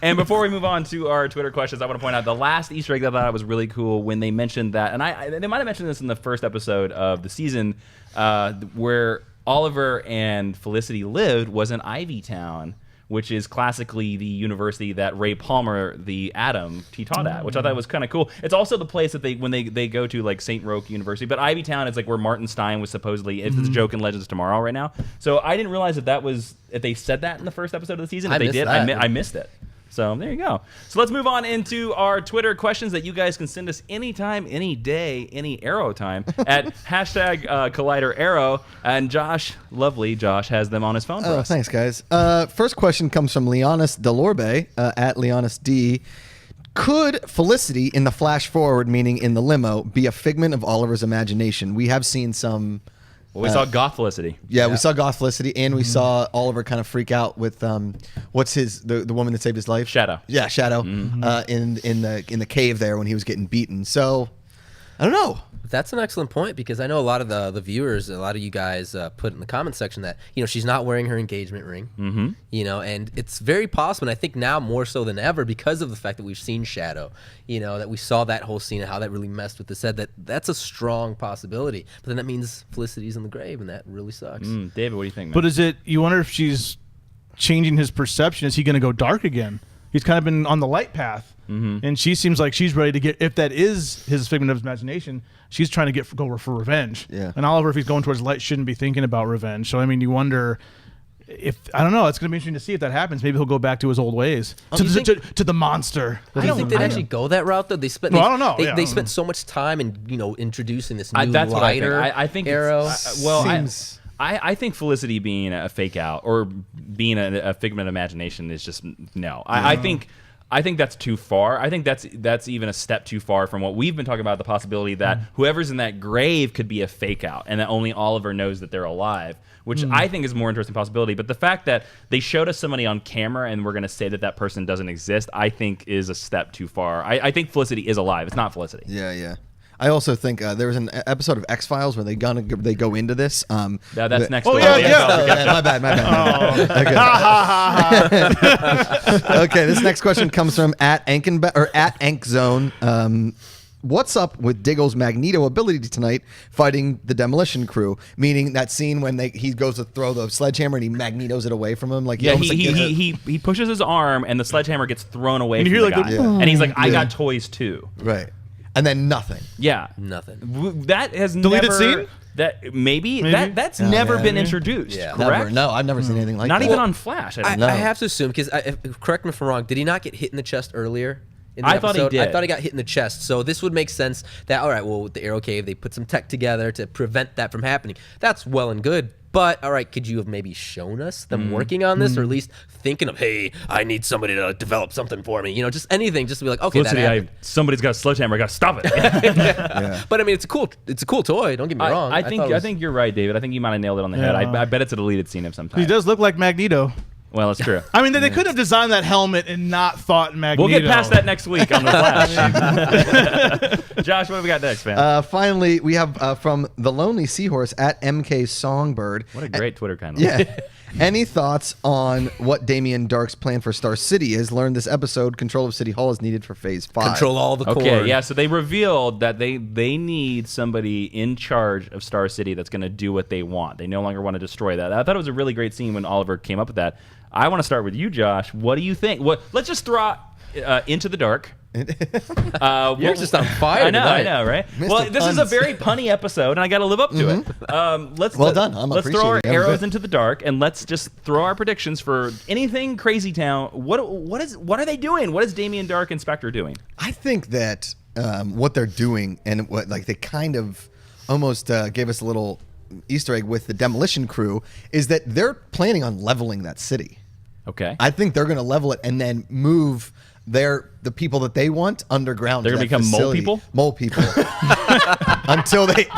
Speaker 1: And before we move on to our Twitter questions, I want to point out the last Easter egg that I thought was really cool when they mentioned that, and they might have mentioned this in the first episode of the season, where Oliver and Felicity lived was in Ivy Town, which is classically the university that Ray Palmer, the Atom, he taught at, which I thought was kind of cool. It's also the place that when they go to, like St. Roque University, but Ivy Town is like where Martin Stein was supposedly. It's a joke in Legends Tomorrow right now. So I didn't realize if they said that in the first episode of the season. If they did, I missed it. So there you go. So let's move on into our Twitter questions that you guys can send us anytime, any day, any Arrow time at hashtag Collider Arrow. And Josh, lovely Josh, has them on his phone for us.
Speaker 3: Thanks, guys. First question comes from Leonis Delorbe at Leonis D. Could Felicity in the flash forward, meaning in the limo, be a figment of Oliver's imagination? We have seen some.
Speaker 1: Well, we saw Goth Felicity.
Speaker 3: Yeah, we saw Goth Felicity, and we saw Oliver kind of freak out with what's the woman that saved his life?
Speaker 1: Shadow.
Speaker 3: Yeah, Shadow. In the cave there when he was getting beaten. So I don't know.
Speaker 4: That's an excellent point, because I know a lot of the viewers, a lot of you guys put in the comment section that, she's not wearing her engagement ring, and it's very possible, and I think now more so than ever, because of the fact that we've seen Shadow, that we saw that whole scene and how that really messed with the set, that's a strong possibility. But then that means Felicity's in the grave, and that really sucks.
Speaker 1: David, what do you think, man?
Speaker 2: But you wonder if she's changing his perception? Is he going to go dark again? He's kind of been on the light path. And she seems like she's ready to get, if that is his figment of his imagination, she's trying to go for revenge.
Speaker 3: Yeah.
Speaker 2: And Oliver, if he's going towards light, shouldn't be thinking about revenge. So, I mean, you wonder if, I don't know, it's going to be interesting to see if that happens. Maybe he'll go back to his old ways, to the monster.
Speaker 4: Do you think they'd actually go that route, though? I
Speaker 2: don't know.
Speaker 4: They spent so much time in, introducing this new
Speaker 1: that's
Speaker 4: lighter
Speaker 1: what I think
Speaker 4: Arrow.
Speaker 1: I think Felicity being a fake out or being a figment of imagination is just no. I think I think that's too far. I think that's even a step too far from what we've been talking about, the possibility that whoever's in that grave could be a fake out and that only Oliver knows that they're alive, which I think is a more interesting possibility. But the fact that they showed us somebody on camera and we're going to say that person doesn't exist, I think is a step too far. I think Felicity is alive. It's not Felicity.
Speaker 3: Yeah. I also think there was an episode of X-Files where they go into this.
Speaker 1: That's next.
Speaker 2: Oh,
Speaker 1: week.
Speaker 3: My bad. Okay, this next question comes from at Ankzone. What's up with Diggle's Magneto ability tonight fighting the demolition crew? Meaning that scene when he goes to throw the sledgehammer and he magnetos it away from him. Like
Speaker 1: he pushes his arm and the sledgehammer gets thrown away from
Speaker 2: you hear
Speaker 1: the guy. And he's like, I got toys too.
Speaker 3: Right. And then nothing.
Speaker 1: Yeah.
Speaker 4: Nothing.
Speaker 1: That has
Speaker 2: Deleted
Speaker 1: never...
Speaker 2: scene?
Speaker 1: Maybe. That's never been introduced, correct?
Speaker 3: Never. No, I've never seen anything like
Speaker 1: Not
Speaker 3: that.
Speaker 1: even on Flash.
Speaker 4: I have to assume, because correct me if I'm wrong, did he not get hit in the chest earlier? In the
Speaker 1: I thought he
Speaker 4: episode?
Speaker 1: did.
Speaker 4: I thought he got hit in the chest. So this would make sense that, all right, well, with the Arrow Cave, they put some tech together to prevent that from happening. That's well and good. But, all right, could you have maybe shown us them working on this, or at least thinking of, hey, I need somebody to develop something for me? You know, just anything, just to be like, okay,
Speaker 1: Felicity,
Speaker 4: that happened.
Speaker 1: somebody's got a sledgehammer. I got to stop it.
Speaker 4: But I mean, it's a cool toy. Don't get me wrong.
Speaker 1: I think you're right, David. I think you might have nailed it on the head. I bet it's a deleted scene of some type.
Speaker 2: He does look like Magneto.
Speaker 1: Well, that's true.
Speaker 2: I mean, they couldn't have designed that helmet and not thought Magneto.
Speaker 1: We'll get past that next week on the Flash. Josh, what have we got next, man?
Speaker 3: Finally, we have from the Lonely Seahorse at MK Songbird.
Speaker 1: What a great Twitter handle.
Speaker 3: Yeah. Any thoughts on what Damien Darhk's plan for Star City is? Learned this episode, control of City Hall is needed for Phase 5.
Speaker 4: Control all the core.
Speaker 1: Okay, yeah, so they revealed that they need somebody in charge of Star City that's going to do what they want. They no longer want to destroy that. I thought it was a really great scene when Oliver came up with that. I want to start with you, Josh. What do you think? Let's just throw out Into the Dark.
Speaker 4: You're just on fire.
Speaker 1: I
Speaker 4: tonight.
Speaker 1: know, right? Well, this is a very punny episode, and I got to live up to it. Let's
Speaker 3: done.
Speaker 1: Let's throw our arrows into the dark, and let's just throw our predictions for anything Crazy Town. What are they doing? What is Damien Darhk and Spectre doing?
Speaker 3: I think that what they're doing, and what they kind of almost gave us a little Easter egg with the demolition crew, is that they're planning on leveling that city.
Speaker 1: Okay.
Speaker 3: I think they're going to level it and then move the people that they want underground.
Speaker 1: They're going to become
Speaker 3: facility.
Speaker 1: mole people?
Speaker 3: Mole people. until they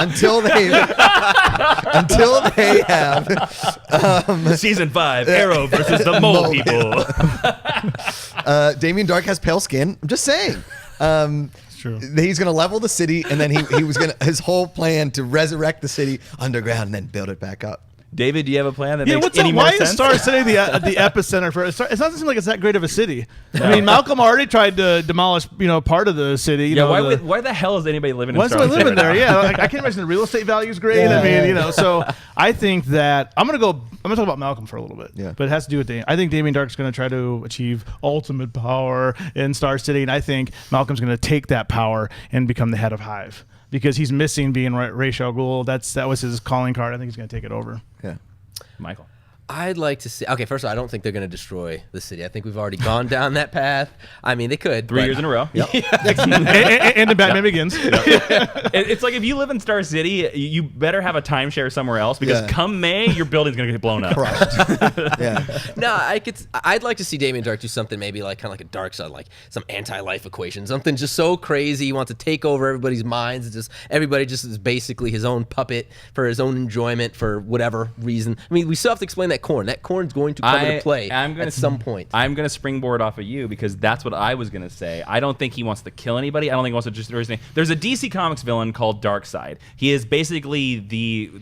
Speaker 3: have
Speaker 1: Season 5, Arrow versus the mole people.
Speaker 3: Damien Darhk has pale skin. I'm just saying.
Speaker 2: True.
Speaker 3: He's going to level the city, and then he was going to his whole plan to resurrect the city underground and then build it back up.
Speaker 1: David, do you have a plan that makes
Speaker 2: what's
Speaker 1: any
Speaker 2: up?
Speaker 1: more
Speaker 2: Why
Speaker 1: sense?
Speaker 2: is Star City the epicenter for it? It doesn't seem like it's that great of a city. I mean, Malcolm already tried to demolish, part of the city.
Speaker 1: Yeah, why the hell is anybody living in
Speaker 2: Why is
Speaker 1: Star
Speaker 2: somebody
Speaker 1: City?
Speaker 2: living there? Yeah, I can't imagine the real estate value is great. So I think that I'm gonna talk about Malcolm for a little bit.
Speaker 3: Yeah.
Speaker 2: But it has to do with Damien. I think Damien Darhk's gonna try to achieve ultimate power in Star City, and I think Malcolm's gonna take that power and become the head of Hive because he's missing being Ra's al Ghul. That was his calling card. I think he's gonna take it over.
Speaker 3: Yeah.
Speaker 1: Michael.
Speaker 4: I'd like to see. Okay, first of all, I don't think they're going to destroy the city. I think we've already gone down that path. I mean, they could.
Speaker 1: 3 years in a row.
Speaker 3: Yep.
Speaker 2: and in Batman Begins.
Speaker 1: It's like if you live in Star City, you better have a timeshare somewhere else because come May, your building's going to get blown up.
Speaker 3: Yeah.
Speaker 4: No, I'd like to see Damien Darhk do something maybe like kind of like a dark side, like some anti-life equation, something just so crazy. He wants to take over everybody's minds. It's just everybody just is basically his own puppet for his own enjoyment for whatever reason. I mean, we still have to explain that corn. That corn's going to come into play at some point.
Speaker 1: I'm going to springboard off of you because that's what I was going to say. I don't think he wants to kill anybody. I don't think he wants to destroy anything. There's a DC Comics villain called Darkseid. He is basically the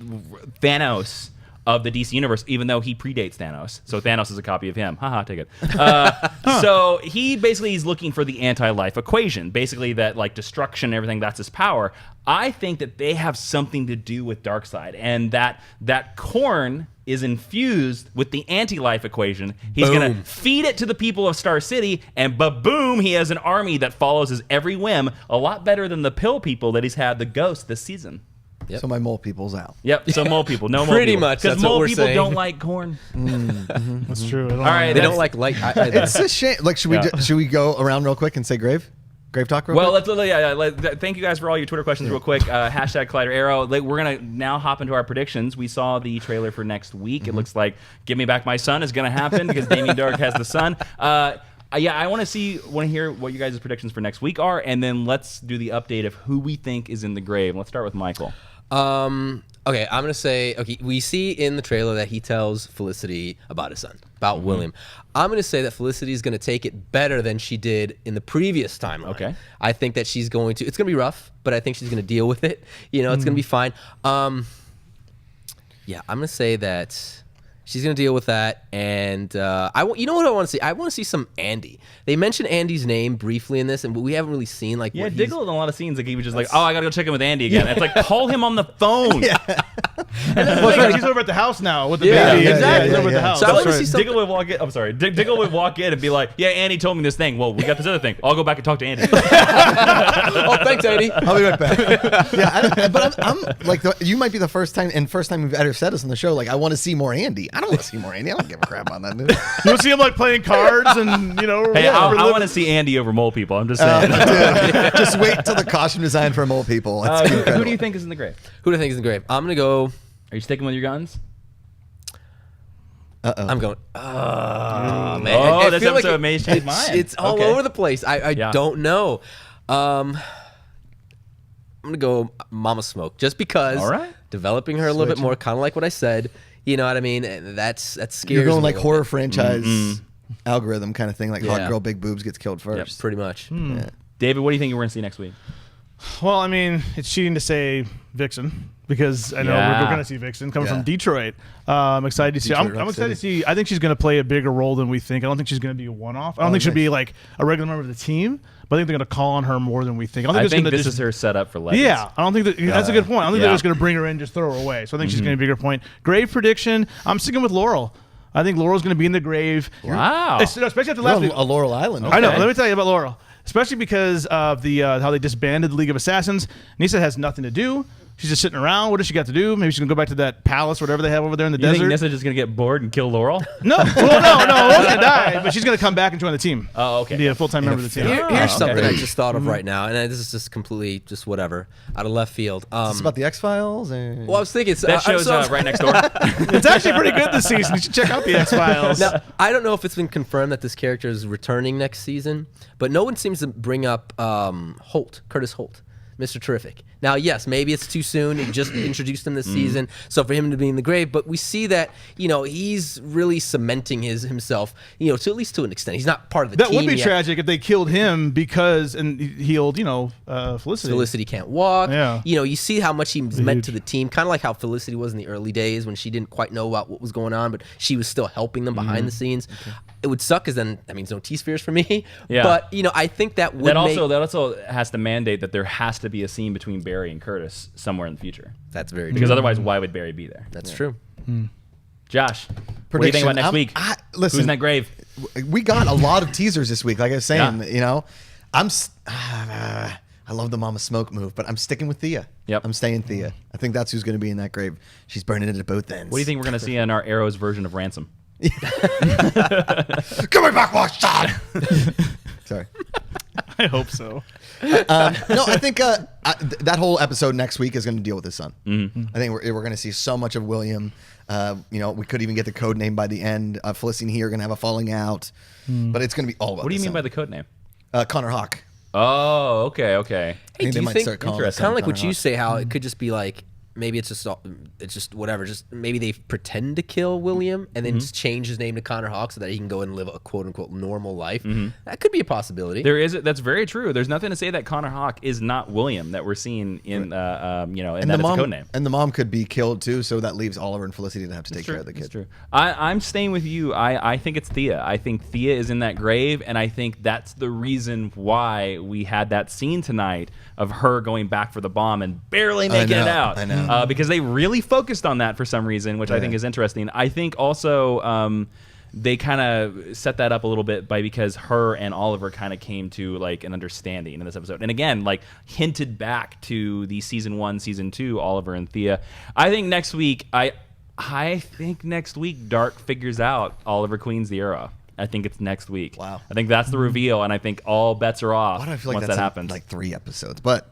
Speaker 1: Thanos of the DC universe, even though he predates Thanos. So Thanos is a copy of him. Haha, take it. So he basically is looking for the anti-life equation. Basically that like destruction and everything, that's his power. I think that they have something to do with Darkseid, and that corn is infused with the anti-life equation. He's going to feed it to the people of Star City, and ba-boom, he has an army that follows his every whim, a lot better than the pill people that he's had, the ghost, this season.
Speaker 3: So my mole people's out.
Speaker 1: Yep, so mole people. No mole
Speaker 4: Pretty
Speaker 1: people.
Speaker 4: much,
Speaker 1: Because
Speaker 4: that's what
Speaker 1: mole
Speaker 4: we're
Speaker 1: people
Speaker 4: saying.
Speaker 1: don't like corn.
Speaker 2: That's true.
Speaker 1: All right,
Speaker 4: They don't like light.
Speaker 3: It's a shame. Like, should we go around real quick and say grave talk real quick?
Speaker 1: Thank you guys for all your Twitter questions real quick. Hashtag Collider Arrow. We're going to now hop into our predictions. We saw the trailer for next week. It looks like Give Me Back My Son is going to happen because Damien Darhk has the son. I want to hear what you guys' predictions for next week are, and then let's do the update of who we think is in the grave. Let's start with Michael.
Speaker 4: Okay, I'm gonna say, we see in the trailer that he tells Felicity about his son, about William. I'm gonna say that Felicity is gonna take it better than she did in the previous timeline.
Speaker 1: Okay.
Speaker 4: I think that it's gonna be rough, but I think she's gonna deal with it. It's gonna be fine. I'm gonna say that she's gonna deal with that, and you know what I want to see? I want to see some Andy. They mentioned Andy's name briefly in this, and we haven't really seen what
Speaker 1: Diggle in a lot of scenes, he was just I gotta go check in with Andy again. It's like, call him on the phone.
Speaker 2: Well, he's over at the house now with the baby.
Speaker 1: Exactly.
Speaker 2: He's over at the house.
Speaker 4: So I want to see something.
Speaker 1: Diggle would walk in. I'm sorry. Diggle would walk in and be like, "Yeah, Andy told me this thing. Well, we got this other thing. I'll go back and talk to Andy."
Speaker 4: Oh, thanks, Andy.
Speaker 3: I'll be right back. But I'm like, you might be the first time we've ever said this on the show. Like, I want to see more Andy. I don't want to see more Andy. I don't give a crap on that dude.
Speaker 2: You'll see him playing cards and
Speaker 1: Hey, I want to see Andy over mole people. I'm just saying.
Speaker 3: Just wait till the costume design for mole people.
Speaker 1: Who do you think is in the grave?
Speaker 4: Who do I think is in the grave? I'm gonna go.
Speaker 1: Are you sticking with your guns?
Speaker 4: I'm going. Oh man!
Speaker 1: Oh, this episode may change mine.
Speaker 4: It's all over the place. I don't know. I'm gonna go Mama Smoke just because.
Speaker 1: All right.
Speaker 4: Developing her a little bit more, kind of like what I said. You know what I mean? And that's scary.
Speaker 3: You're going like horror franchise algorithm kind of thing, like hot girl, big boobs gets killed first.
Speaker 4: Yep, pretty much.
Speaker 3: Yeah.
Speaker 1: David, what do you think we're gonna see next week?
Speaker 2: Well, I mean, it's cheating to say Vixen because I know we're going to see Vixen coming from Detroit. I'm excited to see. I'm excited to see. I think she's going to play a bigger role than we think. I don't think she's going to be a one-off. I don't think she'll be like a regular member of the team, but I think they're going to call on her more than we think.
Speaker 1: I think this is her setup for Legends.
Speaker 2: Yeah, I don't think that's a good point. I don't think they're just going to bring her in and just throw her away. So I think she's going to be a bigger point. Grave prediction. I'm sticking with Laurel. I think Laurel's going to be in the grave.
Speaker 1: Wow.
Speaker 2: Especially after last week.
Speaker 3: A Laurel Island.
Speaker 2: I know. Let me tell you about Laurel. Especially because of the how they disbanded the League of Assassins. Nissa has nothing to do. She's just sitting around. What does she got to do? Maybe she's going to go back to that palace, whatever they have over there in the desert.
Speaker 1: You think Nissa just going to get bored and kill Laurel?
Speaker 2: No. Well, no. Laurel's going to die, but she's going to come back and join the team.
Speaker 1: Oh, okay.
Speaker 2: Be a full-time member of the team.
Speaker 4: Here's something I just thought of right now, and this is just completely just whatever, out of left field.
Speaker 3: Is this about the X-Files?
Speaker 4: Well, I was thinking...
Speaker 1: That show's right next door.
Speaker 2: It's actually pretty good this season. You should check out the X-Files.
Speaker 4: Now, I don't know if it's been confirmed that this character is returning next season, but no one seems to bring up Curtis Holt. Mr. Terrific. Now, yes, maybe it's too soon. He just introduced him this season, so for him to be in the grave. But we see that he's really cementing himself, to at least to an extent. He's not part of the team.
Speaker 2: That would be
Speaker 4: yet.
Speaker 2: tragic if they killed him because he healed, Felicity.
Speaker 4: Felicity can't walk.
Speaker 2: Yeah.
Speaker 4: You see how much he's meant to the team, kind of like how Felicity was in the early days when she didn't quite know about what was going on, but she was still helping them behind the scenes. Okay. It would suck because then that means no T-spheres for me. Yeah. But I think that would
Speaker 1: that also has to mandate that there has to be a scene between Barry and Curtis somewhere in the future.
Speaker 4: That's very
Speaker 1: because
Speaker 4: true.
Speaker 1: otherwise, why would Barry be there?
Speaker 4: That's true.
Speaker 1: Josh, what do you think about next week?
Speaker 3: Listen,
Speaker 1: who's in that grave?
Speaker 3: We got a lot of teasers this week. Like I was saying, I love the Mama Smoke move, but I'm sticking with Thea.
Speaker 1: Yep.
Speaker 3: I'm staying Thea. I think that's who's going to be in that grave. She's burning it at both ends.
Speaker 1: What do you think we're going to see in our Arrows version of Ransom?
Speaker 3: Give me back my son. Sorry.
Speaker 2: I hope so.
Speaker 3: No, I think that whole episode next week is going to deal with his son. Mm-hmm. I think we're going to see so much of William. We could even get the code name by the end. Felicity and he are going to have a falling out, but it's going to be all about.
Speaker 1: What do you mean
Speaker 3: son.
Speaker 1: by the code name?
Speaker 3: Connor Hawk.
Speaker 1: Oh, okay.
Speaker 4: Hey,
Speaker 3: I think
Speaker 4: do
Speaker 3: they
Speaker 4: you
Speaker 3: might
Speaker 4: think
Speaker 3: start calling
Speaker 4: kind of like what
Speaker 3: Connor
Speaker 4: you
Speaker 3: Hawk.
Speaker 4: say? How it could just be like. Maybe it's just whatever. Just maybe they pretend to kill William and then just change his name to Connor Hawk so that he can go and live a quote unquote normal life. That could be a possibility.
Speaker 1: That's very true. There's nothing to say that Connor Hawk is not William that we're seeing in and that it's a code name.
Speaker 3: And the mom could be killed too, so that leaves Oliver and Felicity to have to take care of the kid.
Speaker 1: That's true. I'm staying with you. I think it's Thea. I think Thea is in that grave, and I think that's the reason why we had that scene tonight of her going back for the bomb and barely making it out.
Speaker 3: I know.
Speaker 1: Because they really focused on that for some reason, which I think is interesting. I think also they kind of set that up a little bit because her and Oliver kind of came to like an understanding in this episode. And again, like hinted back to the season 1, season 2, Oliver and Thea. I think next week, Darkh figures out Oliver Queen's the era. I think it's next week.
Speaker 3: Wow.
Speaker 1: I think that's the reveal, and I think all bets are off
Speaker 3: Why do I feel like
Speaker 1: once
Speaker 3: that's
Speaker 1: that happens.
Speaker 3: like 3 episodes? But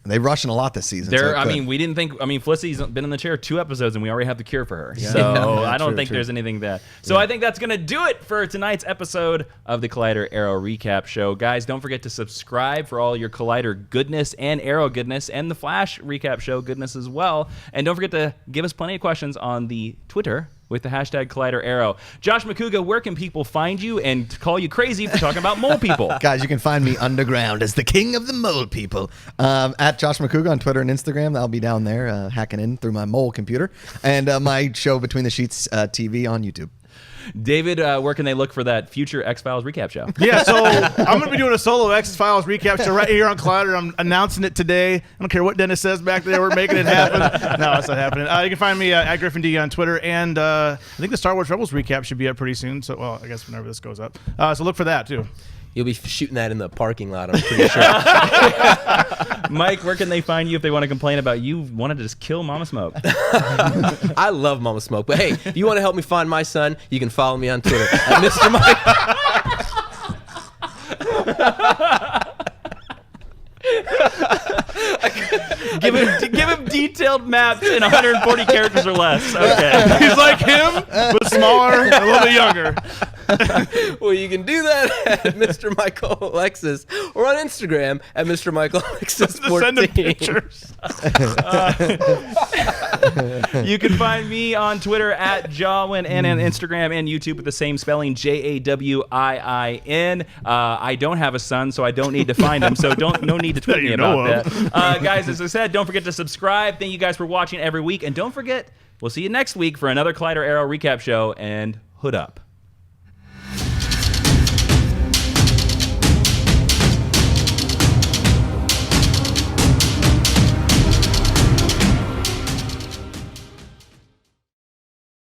Speaker 3: They're rushing a lot this season.
Speaker 1: There,
Speaker 3: so
Speaker 1: I mean, we didn't think. I mean, Felicity's been in the chair 2 episodes, and we already have the cure for her. So
Speaker 3: Yeah,
Speaker 1: I don't
Speaker 3: true,
Speaker 1: think
Speaker 3: true.
Speaker 1: there's anything that. So I think that's gonna do it for tonight's episode of the Collider Arrow Recap Show, guys. Don't forget to subscribe for all your Collider goodness and Arrow goodness, and the Flash Recap Show goodness as well. And don't forget to give us plenty of questions on the Twitter with the hashtag Collider Arrow. Josh Macuga, where can people find you and call you crazy for talking about mole people?
Speaker 3: Guys, you can find me underground as the king of the mole people. At Josh Macuga on Twitter and Instagram. I'll be down there hacking in through my mole computer. And my show Between the Sheets TV on YouTube.
Speaker 1: David, where can they look for that future X-Files recap show?
Speaker 2: Yeah, so I'm going to be doing a solo X-Files recap show right here on Collider. I'm announcing it today. I don't care what Dennis says back there. We're making it happen. No, it's not happening. You can find me at Griffin D on Twitter, and I think the Star Wars Rebels recap should be up pretty soon. So, well, I guess whenever this goes up. So look for that, too.
Speaker 4: You'll be shooting that in the parking lot, I'm pretty sure.
Speaker 1: Mike, where can they find you if they want to complain about you wanted to just kill Mama Smoke?
Speaker 4: I love Mama Smoke, but hey, if you want to help me find my son, you can follow me on Twitter at Mr. Mike.
Speaker 1: Give him detailed maps in 140 characters or less. Okay.
Speaker 2: He's like him, but smaller, and a little bit younger.
Speaker 4: Well, you can do that at Mr. Michael Alexis or on Instagram at Mr. Michael Alexis 14.
Speaker 2: Send him pictures.
Speaker 1: You can find me on Twitter at Jawin and on Instagram and YouTube with the same spelling, Jawiin. I don't have a son, so I don't need to find him. So no need to tweet me about that. Guys, as I said, don't forget to subscribe. Thank you guys for watching every week, and don't forget, we'll see you next week for another Collider Arrow recap show. And hood up.